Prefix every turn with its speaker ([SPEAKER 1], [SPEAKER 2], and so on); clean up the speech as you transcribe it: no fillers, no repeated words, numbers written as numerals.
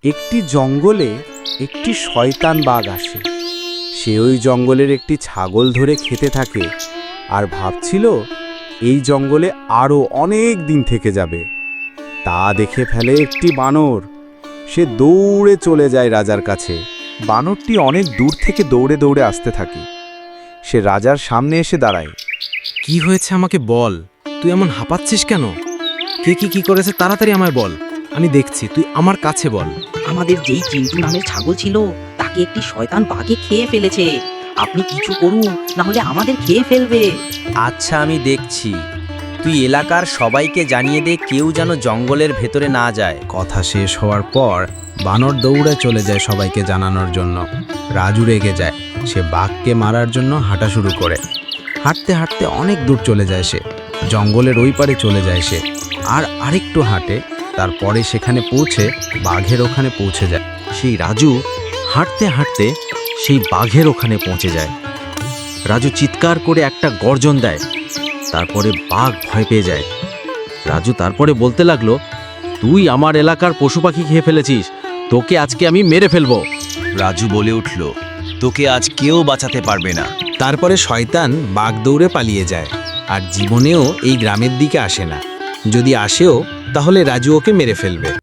[SPEAKER 1] একটি জঙ্গলে একটি শয়তান বাঘ আসে। সে ওই জঙ্গলের একটি ছাগল ধরে খেতে থাকে আর ভাবছিল এই জঙ্গলে আরও অনেক দিন থেকে যাবে। তা দেখে ফেলে একটি বানর। সে দৌড়ে চলে যায় রাজার কাছে।
[SPEAKER 2] বানরটি অনেক দূর থেকে দৌড়ে দৌড়ে আসতে থাকে। সে রাজার সামনে এসে দাঁড়ায়।
[SPEAKER 3] কি হয়েছে আমাকে বল, তুই এমন হাঁপাচ্ছিস কেন? কে কি করেছে তাড়াতাড়ি আমায় বল, আমি দেখছি, তুই আমার কাছে বল।
[SPEAKER 4] আমাদের যেই চিন্টু নামের ছাগল ছিল তাকে একটি শয়তান বাঘে খেয়ে ফেলেছে। আপনি কিছু করুন, না হলে আমাদের খেয়ে ফেলবে।
[SPEAKER 5] আচ্ছা, আমি দেখছি। তুই এলাকার সবাইকে জানিয়ে দে কেউ যেন জঙ্গলের ভেতরে না যায়।
[SPEAKER 3] কথা শেষ হওয়ার পর বানর দৌড়ে চলে যায় সবাইকে জানানোর জন্য। রাজু রেগে যায়। সে বাঘকে মারার জন্য হাঁটা শুরু করে। হাঁটতে হাঁটতে অনেক দূর চলে যায় সে। জঙ্গলের ওই পারে চলে যায় সে। আর আরেকটু হাঁটে, তারপরে সেখানে পৌঁছে বাঘের ওখানে পৌঁছে যায়। সেই রাজু হাঁটতে হাঁটতে সেই বাঘের ওখানে পৌঁছে যায়। রাজু চিৎকার করে একটা গর্জন দেয়। তারপরে বাঘ ভয় পেয়ে যায়। রাজু তারপরে বলতে লাগলো, তুই আমার এলাকার পশু পাখি খেয়ে ফেলেছিস, তোকে আজকে আমি মেরে ফেলবো।
[SPEAKER 6] রাজু বলে উঠল, তোকে আজ কেউ বাঁচাতে পারবে না।
[SPEAKER 3] তারপরে শয়তান বাঘ দৌড়ে পালিয়ে যায় আর জীবনেও এই গ্রামের দিকে আসে না। যদি আসেও তাহলে রাজু ওকে মেরে ফেলবে।